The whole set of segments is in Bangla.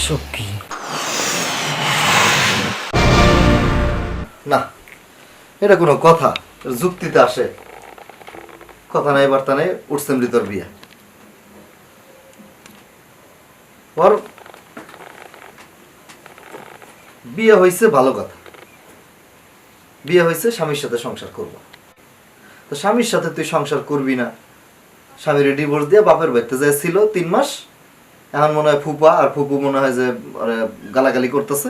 এসব কি? না, এটা কোনো কথা? যুক্তিতে আসে? কথা নাই বার্তা নেই, উঠছে মৃতর বিয়া। ওর বিয়ে হয়েছে ভালো কথা, বিয়ে হয়েছে স্বামীর সাথে সংসার করব। তো স্বামীর সাথে তুই সংসার করবি না, স্বামীর ডিভোর্স দিয়ে বাপের বাড়িতে যায় ছিল 3 মাস। এখন মনে হয় ফুপা আর ফুপু মনে হয় যে গালাগালি করতেছে।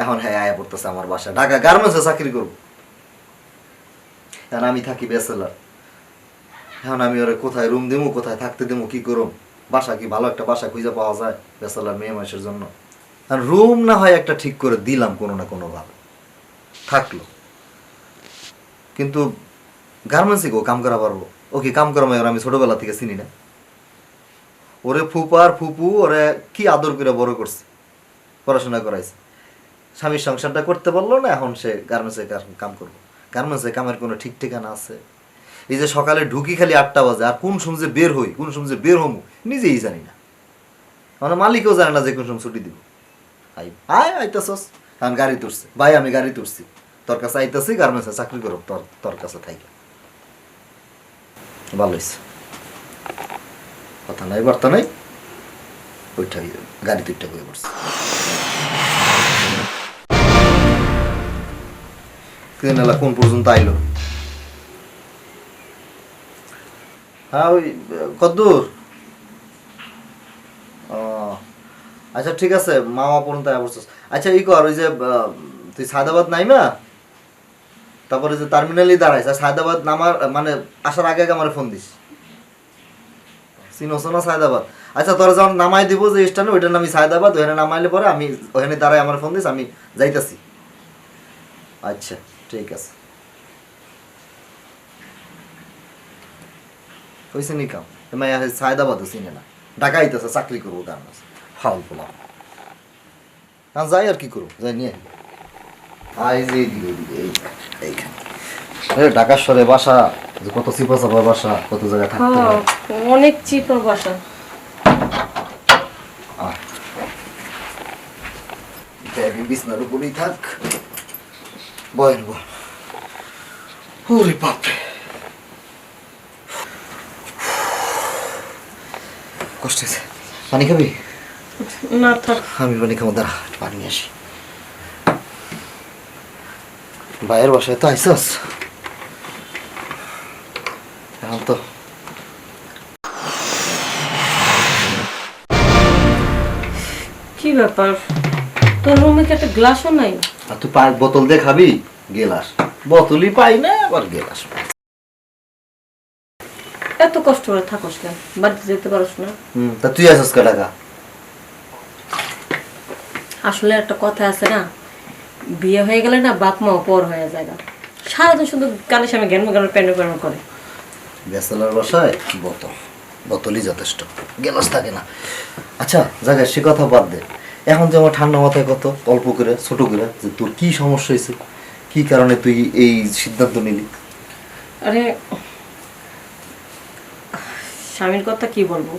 এখন হ্যাঁ আয়া পড়তেছে আমার বাসা, ঢাকা গার্মেন্টসে চাকরি করব। এখন আমি থাকি ব্যাচেলার। এখন আমি ওরে কোথায় রুম দিমু, কোথায় থাকতে দিমু, কি করুম? বাসা কি ভালো একটা বাসা খুঁজে পাওয়া যায় ব্যাচেলার মেয়ে মানুষের জন্য? আর রুম না হয় একটা ঠিক করে দিলাম কোনো না কোনো ভাবে, থাকলো। কিন্তু গার্মেন্টসে গো কাম করা পারবো? ও কি কাম করা আমি ছোটবেলা থেকে চিনি না? ওরে ফুপা আর ফুপু ওরে কি আদর করে বড় করছে, পড়াশোনা করাইছে। স্বামীর সংসারটা করতে পারলো না, এখন সে গার্মেন্টসে কাম করবো। গার্মেন্টসে কামের কোনো ঠিক ঠিকানা আছে? এই যে সকালে ঢুকি খালি 8টা বাজে, আর কোন সময় বের হই, কোন সময় বের হমু নিজেই জানি না। মানে মালিকও জানে না যে কোন সময় ছুটি দিব। আইতাছস, এখন গাড়ি তুলছে, ভাই আমি গাড়ি তুলছি, তোর কাছে আইতাছি, গার্মেন্টসে চাকরি করব, তোর কাছে থাকি। ভালো হয়েছে, কথা নাই বার্তা নাই, ওইটা গাড়ি তুইটা করে পড়ছে। কোন পর্যন্ত আইলো? হ্যাঁ, ওই কদ্দূর? ও আচ্ছা, ঠিক আছে, মামা পর্যন্ত বসছিস। আচ্ছা ই কর, ওই যে তুই সায়দাবাদ নাইমা, তারপরে যে টার্মিনালি দাঁড়াইছ, সায়দাবাদ নামার মানে আসার আগে আমার ফোন দিস। চিনোস না সায়দাবাদ? আচ্ছা, তোরা যখন নামাই দিব যে স্ট্যান্ডে, ওইটার নামই সায়দাবাদ। ওখানে নামাইলে পরে আমি ওখানে দাঁড়াই, আমার ফোন দিস, আমি যাইতাছি। আচ্ছা ঠিক আছে, হয়েছে নি কাম? সায়দাবাদও চিনে না, ঢাকা আইতেছে চাকরি করবো গার্মেন্টস, ফাউল পোলা। হ্যাঁ যাই, আর কি করবো, যাই নিয়ে আই যে এইখানে ঢাকার শহরে বাসা, কত চিপা চাপা বাসা, কত জায়গায় থাকতে হয়। অনেক চিপা বাসা। বিছনার উপরেই থাক, বয়ের বল। ওরে বাপরে, কষ্ট হয়েছে। পানি খাবি? না থাক, আমি পানি খাবো, দাঁড়া পানি নিয়ে আসি। ভাইয়ের বাসায় তো আইসস, এখন তো কি ব্যাপার? তোর রুমে কি একটা গ্লাসও নাই? আর তুই বোতল দিয়ে খাবি? গেলাস বোতলই পাই না, আবার গেলাস। এত কষ্ট করে থাকস কেন? বাড়িতে যেতে পারস না? তা তুই আসস কে টাকা? আসলে একটা কথা আছে না, বিয়ে হয়ে গেলে না বাপ মাও পর হয়ে যায় না। সারাদিন শুধু কানের সামনে জ্ঞান জ্ঞান প্যান্ড প্যান্ড করে। ব্যাচেলার বাসায় বোতলই যথেষ্ট, গেলাস থাকে না। আচ্ছা জায়গায় সে কথা বাদ দে, এখন যে আমার ঠান্ডা মাথায় কত অল্প করে ছোট করে, যে তোর কি সমস্যা হয়েছে, কি কারণে তুই এই সিদ্ধান্ত নিলি? আরে স্বামীর কথা কি বলবো,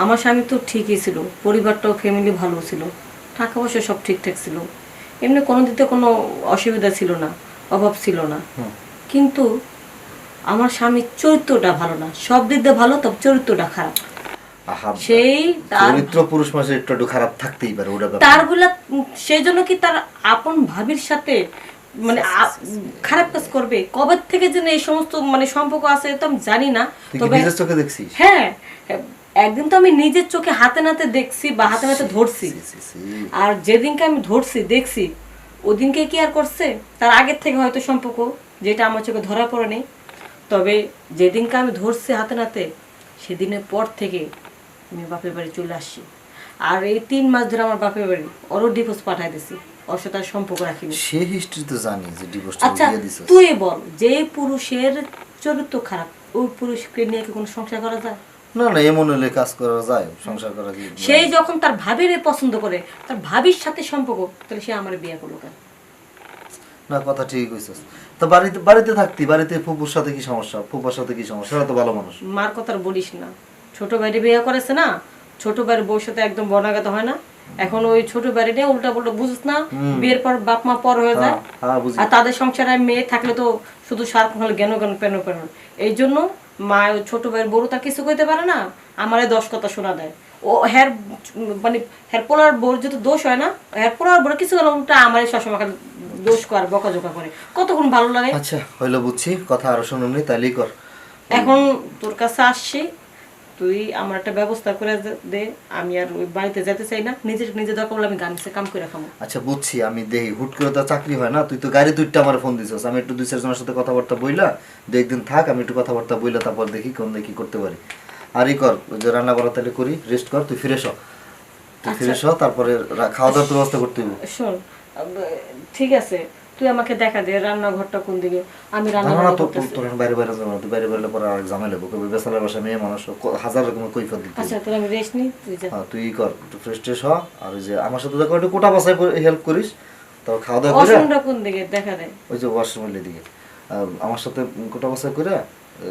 আমার স্বামী তো ঠিকই ছিল, পরিবারটাও ফ্যামিলি ভালো ছিল, টাকা পয়সা সব ঠিকঠাক ছিল, এমনি কোনো দিতে কোনো অসুবিধা ছিল না, অভাব ছিল না। কিন্তু আমার স্বামীর চরিত্রটা ভালো না, সব দিক দিয়ে ভালো, তবে চরিত্রটা খারাপ। সেই চরিত্র পুরুষ মানুষের একটু একটু খারাপ থাকতেই পারে, ওটা তার গুলা, সেই জন্য কি তার আপন ভাবির সাথে মানে খারাপ কাজ করবে? কবে থেকে যেন এই সমস্ত মানে সম্পর্ক আছে তো আমি জানি না, তবে নিজের চোখে দেখছিস? হ্যাঁ, একদিন তো আমি নিজের চোখে হাতে নাতে দেখছি বা হাতে নাতে ধরছি। আর যেদিনকে আমি ধরছি দেখছি, ওদিনকে কি আর করছে? তার আগের থেকে হয়তো সম্পর্ক, যেটা আমার চোখে ধরা পড়ে নেই। তবে যেদিনকে আমি ধরছি হাতে নাতে, সেদিনের পর থেকে আমি বাপের বাড়ি চলে আসছি। আর এই 3 মাস ধরে আমার বাপের বাড়ি ওরও ডিভোর্স পাঠাই দিছি, ওর সাথে আর সম্পর্ক রাখিনি। সে হিস্ট্রি তো জানি যে ডিভোর্স আচ্ছা দিয়ে দিছিস। তুই বল, যে পুরুষের চরিত্র খারাপ, ওই পুরুষকে নিয়ে কি কোনো সংসার করা যায়? না না, এমন হলে কাজ করা যায়, সংসার করা কি? সেই যখন তার ভাবির পছন্দ করে, তার ভাবির সাথে সম্পর্ক, তাহলে সে আমার বিয়ে করলো কেন? না কথা ঠিক কইছস। তো বাড়িতে থাকতি, বাড়িতে ফুপুর সাথে কি সমস্যা, ফুপার সাথে কি সমস্যা? ওরা তো ভালো মানুষ। মার কথা বলিস না, ছোট ভাইরে বিয়ে করেছে না, ছোট ভাইয়ের বউর সাথে একদম বনাগত হয় না, এখন ওই ছোট বাড়ি নিয়ে উল্টা পুল্টা বুঝিস না, বিয়ের পর বাপ মা পর হয়ে যায়। হ্যাঁ বুঝি। আর তাদের সংসারে মেয়ে থাকলে তো শুধু সারাক্ষণ হলে জ্ঞান জ্ঞান পেন পেন। এই জন্য মা ওই ছোট ভাইয়ের বড় তা কিছু কইতে পারে না, আমারে 10 কথা শোনা দেয়। ও হের মানে হের পোলার বড় যত দোষ হয় না, হের পোলার বড় কিছু হলে উল্টা আমারে সবসময় খালি দোষ করে, বকাঝকা করে, কতক্ষণ ভালো লাগে। আচ্ছা হইলো, বুঝছি, কথা আরো শুনুননি, তাইলেই কর। এখন তোর কাছে আসছি, তুই আমার একটা ব্যবস্থা করে দে। আমি আর ওই বাড়িতে যেতে চাই না, নিজের নিজে দরকার হলে আমি গামছে কাম করে খাবো। আচ্ছা বুঝছি, আমি দেখি হুট করে তো চাকরি হয় না, তুই তো গাড়ি দুইটা আমার ফোন দিছিস, আমি একটু 2-4 জনের সাথে কথাবার্তা বইলা, 2-1 দিন থাক, আমি একটু কথাবার্তা বইলা তারপর দেখি কোন কি করতে পারি। আর ই কর, ওই যে রান্না বাড়া তাহলে করি, রেস্ট কর, তুই ফিরে হ, তুই ফিরে হ, তারপরে খাওয়া দাওয়ার ব্যবস্থা করতে হবে। শোন, ঠিক আছে, তুই আমাকে দেখা দে রান্নাঘরটা কোন দিকে, আমি রান্না না বান্না তো করতেছি। তোর বাইরে বাইরে যাবো না, তুই বাইরে বাইরে পরে আর ঝামেলা লাগবো, কবে বেসালার বাসা মেয়ে মানুষ, হাজার রকমের কৈফিয়ত দিতে হবে। আচ্ছা তাহলে আমি রেস্ট নিই, তুই যা। হ্যাঁ তুই ই কর, একটু ফ্রেশ ট্রেশ হ, আর ওই যে আমার সাথে দেখো একটু কোটা বাসায় হেল্প করিস, তো খাওয়া দাওয়া করে ওয়াশরুমটা কোন দিকে দেখা দে। ওই যে ওয়াশরুমের দিকে আমার সাথে কোটা বাসা করে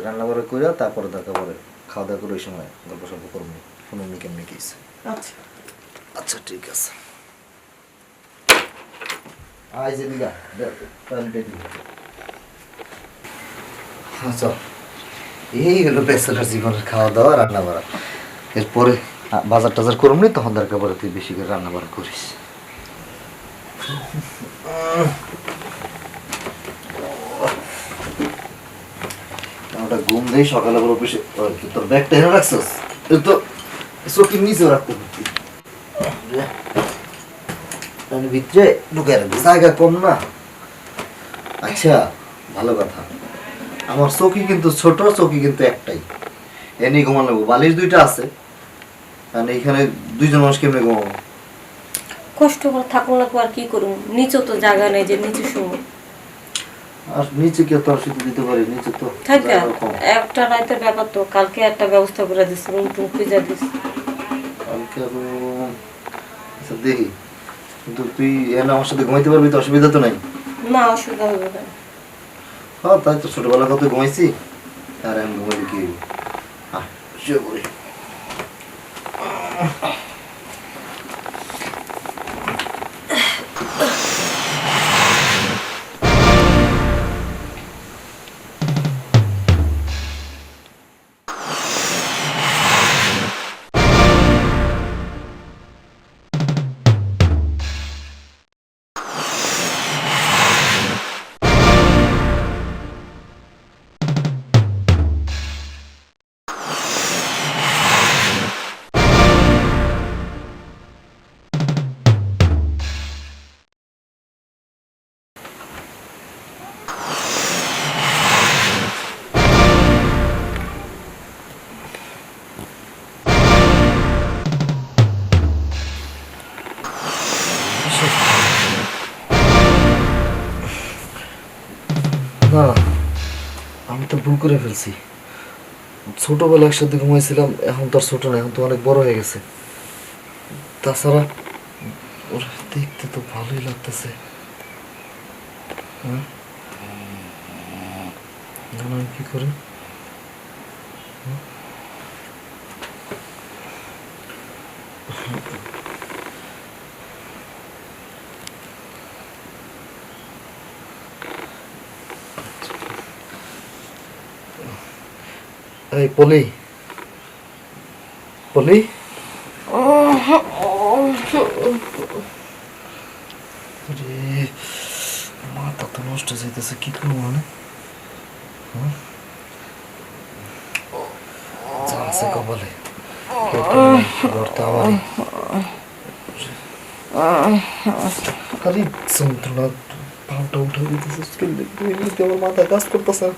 রান্না বাড়া করে তারপরে দেখা পরে খাওয়া দাওয়া করে ওই সময় গল্প সল্প করবো, শুনুন কেমনি কিস। আচ্ছা আচ্ছা ঠিক আছে। আই যে দিগা আচ্ছা, এই হলো ব্যাচেলার জীবনের খাওয়া দাওয়া রান্না বাড়া। এরপরে বাজার টাজার করুন নি, তখন দরকার পরে তুই বেশি করে রান্না বাড়া করিস। ওটা ঘুম দেই সকালে বড় অফিসে, তোর ব্যাগটা এনে রাখছিস, তুই তো চোখের নিচেও রাখতে পারতি, ভিতরে ঢুকে রাখবি, জায়গা কম না। আচ্ছা ভালো কথা, আমার চৌকি কিন্তু ছোট, চৌকি কিন্তু একটাই, এনে ঘুমানো লাগবো, বালিশ 2টা আছে, আর এইখানে 2জন মানুষ কেমনে ঘুমাবো? কষ্ট করে থাকুন লাগবো, আর কি করুন, নিচেও তো জায়গা নেই যে নিচে শুনো। আর নিচে কে তো আর শুতে দিতে পারি, নিচে তো থাকে জায়গা কম। একটা রাতের ব্যাপার তো, কালকে একটা ব্যবস্থা করে দিস, রুম টুম খুঁজে দিস। কালকে আরো আচ্ছা দেখি, কিন্তু তুই এনে আমার সাথে ঘুমাইতে পারবি তো, অসুবিধা তো নাই? না অসুবিধা হবে না। হ্যাঁ তাই তো, ছোটবেলা কত ঘুমাইছি, আর আমি ঘুমাইলে কি হইব? হ্যাঁ শুয়ে পড়ি। না আমি তো ভুল করে ফেলছি, ছোটবেলা একসাথে ঘুমাইছিলাম, এখন তো আর ছোট না, এখন তো অনেক বড় হয়ে গেছে। তাছাড়া ওরা দেখতে তো ভালোই লাগতেছে। হ্যাঁ আমি কি করে এই পলি, পলি মাথা তো নষ্ট যাইতেছে, কি করবো মানে? যা আছে কপালে ঘর তো আমারই, খালি যন্ত্রণা, পাউটা উঠে দিতেছে, এমনিতে আমার মাথায় কাজ করতেছে।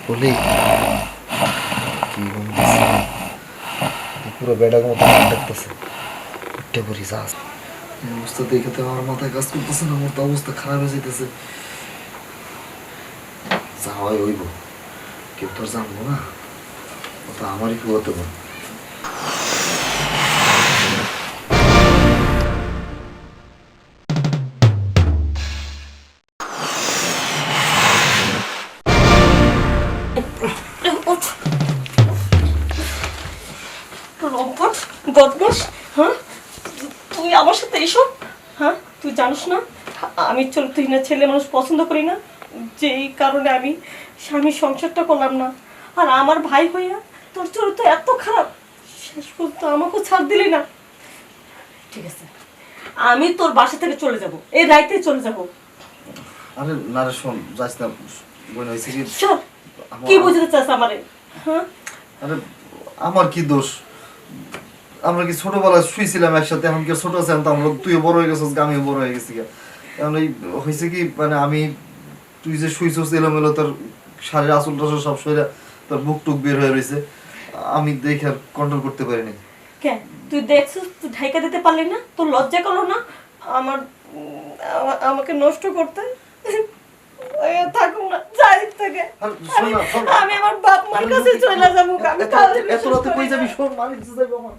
বলি কি পুরো বেড়ার মতো ডাকতেছে, উঠতে পড়ি যা। এই অবস্থা দেখে তো আমার মাথায় কাজ করতেছে না, আমার তো অবস্থা খারাপ হয়ে যেতেছে। যা হয় হইব, কেউ তো আর জানবো না, ও তো আমারই হতে পারে। বদমাস, হ্যাঁ তুই আমার সাথে এসব, হ্যাঁ তুই জানিস না আমি চরিত্রহীন ছেলে মানুষ পছন্দ করি না, যেই কারণে আমি স্বামীর সংসারটা করলাম না। আর আমার ভাই হইয়া তোর চরিত্র এত খারাপ, শেষ পর্যন্ত আমাকেও ছাড় দিলি না। ঠিক আছে, আমি তোর বাসা থেকে চলে যাব, এই রাইতে চলে যাব। আরে না রে শোন, যাস না বোন, হয়েছে কি চল, কি বুঝতে চাস আমারে? হ্যাঁ আরে আমার কি দোষ? আমরা কি ছোটবেলায় শুয়েছিলাম একসাথে, এখন কি আর ছোট আছিলাম? তো আমরা, তুইও বড় হয়ে গেছিস, আমিও বড় হয়ে গেছি। এখন এই হয়েছে কি, মানে আমি, তুই যে শুয়েছিস এলোমেলো, তোর শাড়ির আসল টাসল সব সইরা তোর বুক টুক বের হয়ে রয়েছে, আমি দেখে আর কন্ট্রোল করতে পারিনি। কে তুই দেখছিস, তুই ঢাইকা দিতে পারলি না? তোর লজ্জা করলো না আমার আমাকে নষ্ট করতে? থাকুক না, যাই থেকে আর শোন না, শোন না। আমি আমার বাপ মার কাছে চলে যাবো। আমি তাহলে এত রাতে কই যাবি? শোন, মালিক যাইবো আমার।